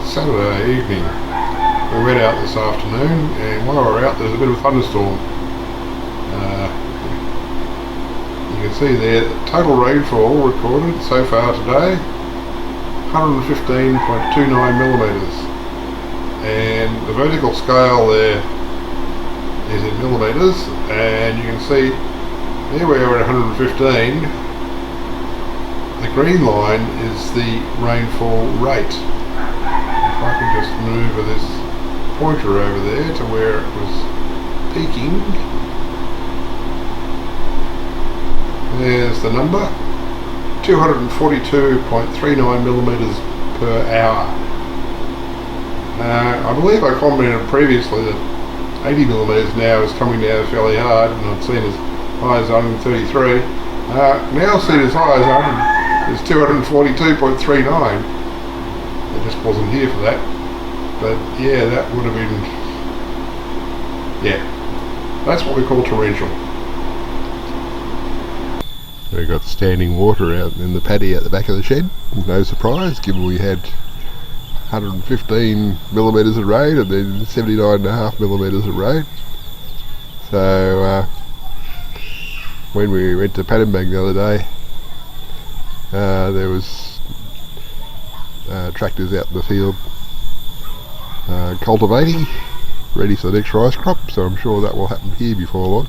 Saturday evening. We went out this afternoon, and while we were out, there's a bit of a thunderstorm. You can see there the total rainfall recorded so far today, 115.29 millimetres, and the vertical scale there is in millimetres, and you can see there we are at 115. The green line is the rainfall rate. If I can just move this pointer over there to where it was peaking, there's the number, 242.39 millimetres per hour. I believe I commented previously that 80 millimetres now is coming down fairly hard, and I've seen as high as 133. Now seen as high as 242.39. I just wasn't here for that, but yeah, that would have been, yeah, that's what we call torrential. We've got standing water out in the paddy at the back of the shed. No surprise, given we had 115 millimetres of rain and then 79.5 millimetres of rain. So when we went to Paddenbang the other day, there was tractors out in the field cultivating, ready for the next rice crop, so I'm sure that will happen here before long.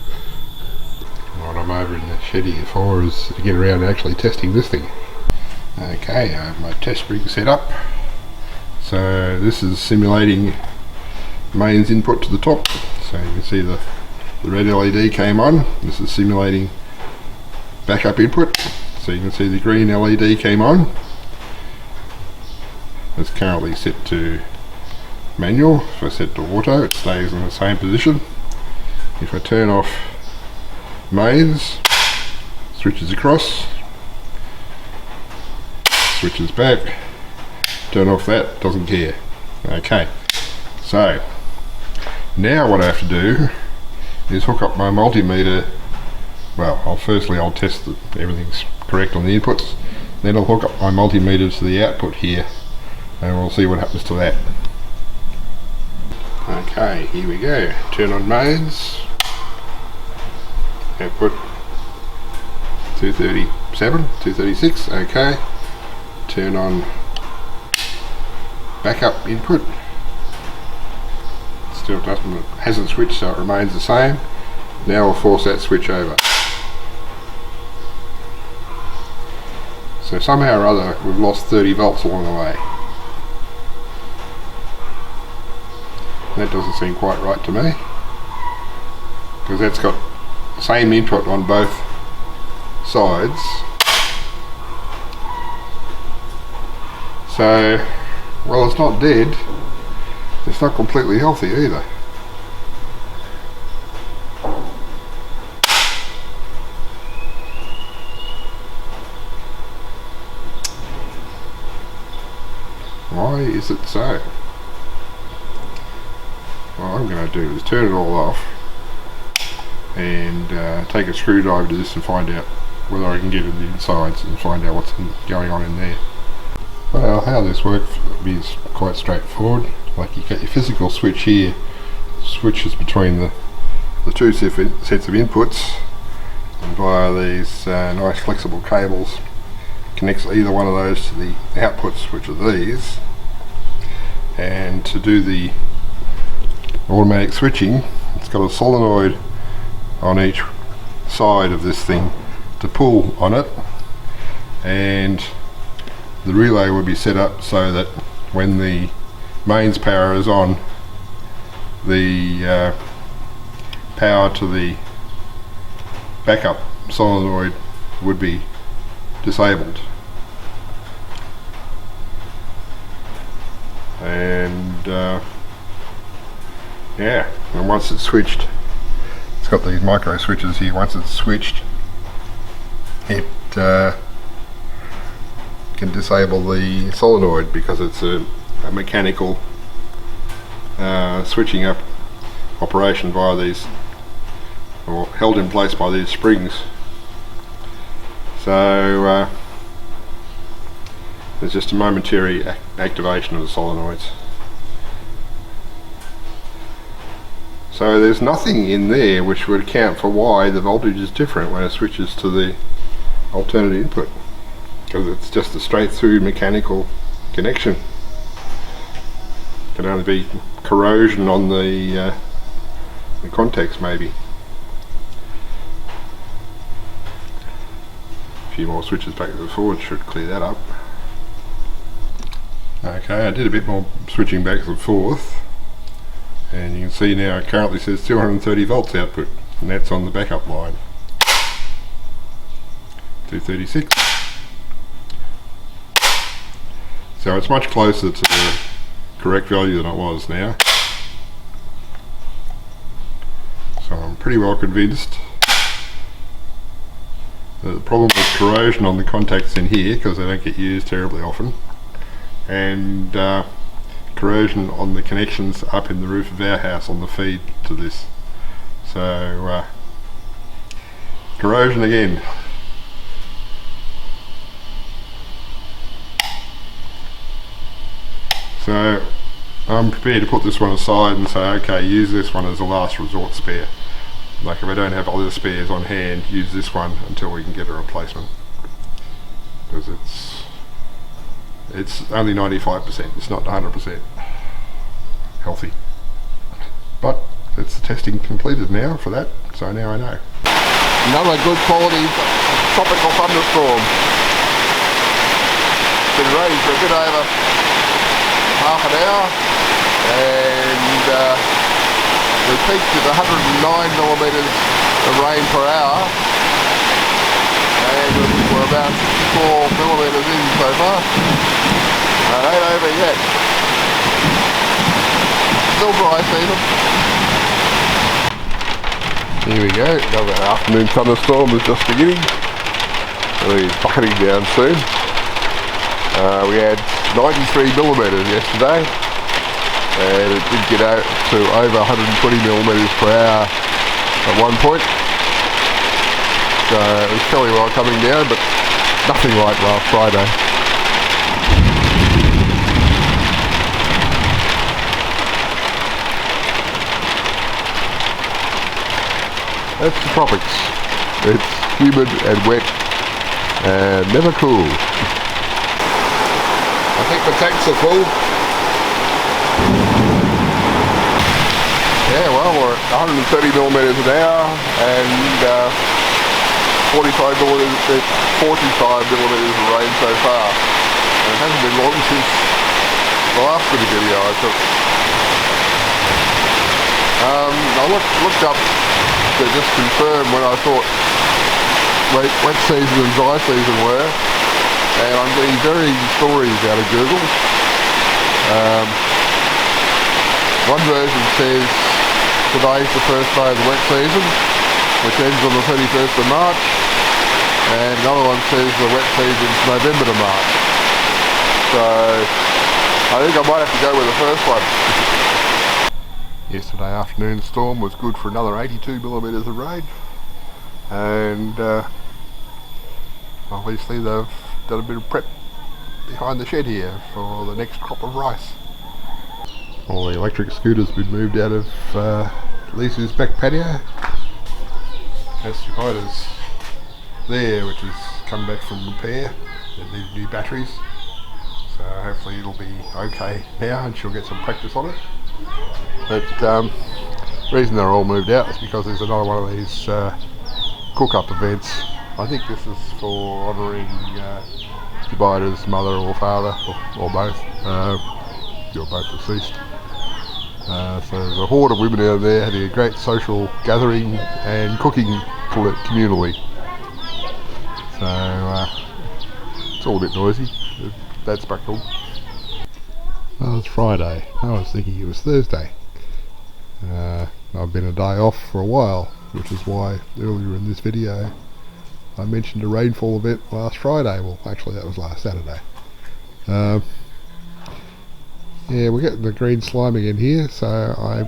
What I'm over in the shed here for is to get around actually testing this thing. Okay, I have my test rig set up. So this is simulating mains input to the top. So you can see the red LED came on. This is simulating backup input. So you can see the green LED came on. It's currently set to manual. If I set to auto, it stays in the same position. If I turn off mains, switches across, switches back, turn off that, doesn't care. Okay, so now what I have to do is hook up my multimeter. Well, I'll test that everything's correct on the inputs, then I'll hook up my multimeter to the output here, and we'll see what happens to that. Okay, here we go. Turn on mains. Output 237, 236, okay. Turn on backup input. Still hasn't switched, so it remains the same. Now we'll force that switch over. So somehow or other we've lost 30 volts along the way. That doesn't seem quite right to me, because that's got same input on both sides. So, well, it's not dead, it's not completely healthy either. Why is it so? What I'm going to do is turn it all off and take a screwdriver to this and find out whether I can get in the insides and find out what's going on in there. Well, how this works is quite straightforward. Like, you get your physical switch here, switches between the two sets of inputs, and via these nice flexible cables connects either one of those to the outputs, which are these. And to do the automatic switching, it's got a solenoid on each side of this thing to pull on it, and the relay will be set up so that when the mains power is on, the power to the backup solenoid would be disabled. And yeah, and once it's switched, it's got these micro switches here. Once it's switched, it can disable the solenoid because it's a mechanical switching up operation via these, or held in place by these springs. So there's just a momentary activation of the solenoids. So there's nothing in there which would account for why the voltage is different when it switches to the alternate input, because it's just a straight through mechanical connection. Can only be corrosion on the contacts maybe. A few more switches back and forward should clear that up. Okay, I did a bit more switching back and forth, and you can see now it currently says 230 volts output, and that's on the backup line. 236. So it's much closer to the correct value than it was now. So I'm pretty well convinced that the problem with corrosion on the contacts in here, because they don't get used terribly often, and corrosion on the connections up in the roof of our house on the feed to this. So corrosion again. So I'm prepared to put this one aside and say, okay, use this one as a last resort spare. Like if I don't have other spares on hand, use this one until we can get a replacement. Because it's only 95%, it's not 100% healthy. But it's the testing completed now for that, so now I know. Another good quality tropical thunderstorm. It's been raining for a bit over half an hour, and we peaked at 109 millimetres of rain per hour, and we're about 64 millimetres in so far. It ain't over yet. Still dry season. Here we go, another afternoon thunderstorm is just beginning. It'll be bucketing down soon. We had 93 millimetres yesterday, and it did get out to over 120 millimetres per hour at one point. So it was fairly well coming down, but nothing like last Friday. That's the tropics. It's humid and wet and never cool. I think the tanks are full. Yeah, well, we're at 130 millimetres an hour and 45 millimetres of rain so far. And it hasn't been long since the last bit of video I took. I looked up to just confirm when I thought wet season and dry season were, and I'm getting varying stories out of Google. One version says today's the first day of the wet season, which ends on the 31st of March, and another one says the wet season's November to March. So I think I might have to go with the first one. Yesterday afternoon storm was good for another 82 millimetres of rain, and obviously they've done a bit of prep behind the shed here for the next crop of rice. All the electric scooters have been moved out of Lisa's back patio. Has dividers there which has come back from repair. They need new batteries, so hopefully it'll be okay now and she'll get some practice on it. But the reason they're all moved out is because there's another one of these cook-up events. I think this is for honouring Jabita's mother or father, or both. You're both deceased. So there's a horde of women out there having a great social gathering and cooking communally. So it's all a bit noisy. That's background. Oh, it's Friday. I was thinking it was Thursday. I've been a day off for a while, which is why earlier in this video I mentioned a rainfall event last Friday. Well, actually that was last Saturday. Yeah, we're getting the green slime again here, so I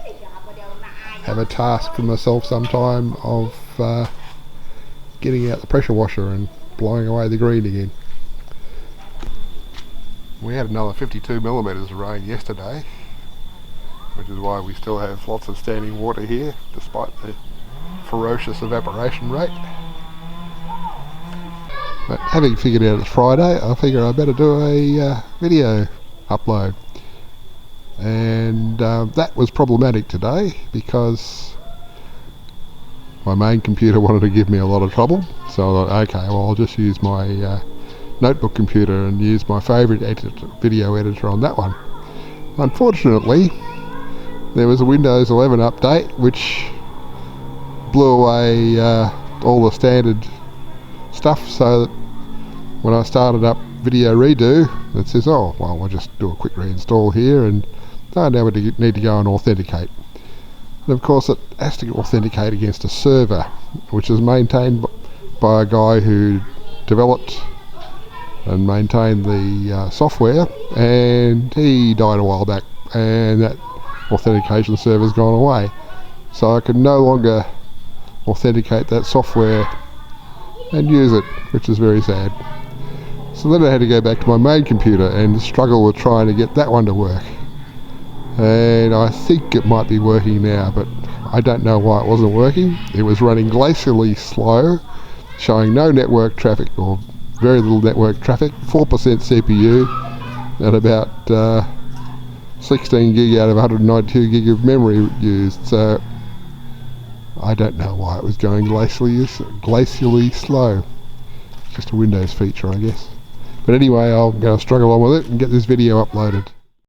have a task for myself sometime of getting out the pressure washer and blowing away the green again. We had another 52mm of rain yesterday, which is why we still have lots of standing water here despite the ferocious evaporation rate. But having figured out it's Friday, I figure I better do a video upload. And that was problematic today because my main computer wanted to give me a lot of trouble. So I thought, okay, well I'll just use my notebook computer and use my favourite video editor on that one. Unfortunately, there was a Windows 11 update which blew away all the standard stuff, so that when I started up VideoReDo, it says, oh well, I'll just do a quick reinstall here, and now we need to go and authenticate. And of course it has to authenticate against a server which is maintained by a guy who developed and maintained the software, and he died a while back, and that authentication server's gone away, so I can no longer authenticate that software and use it, which is very sad. So then I had to go back to my main computer and struggle with trying to get that one to work, and I think it might be working now, but I don't know why it wasn't working. It was running glacially slow, showing no network traffic or very little network traffic, 4% CPU and about 16 gig out of 192 gig of memory used. So I don't know why it was going glacially slow. It's just a Windows feature, I guess. But anyway, I'm going to struggle on with it and get this video uploaded.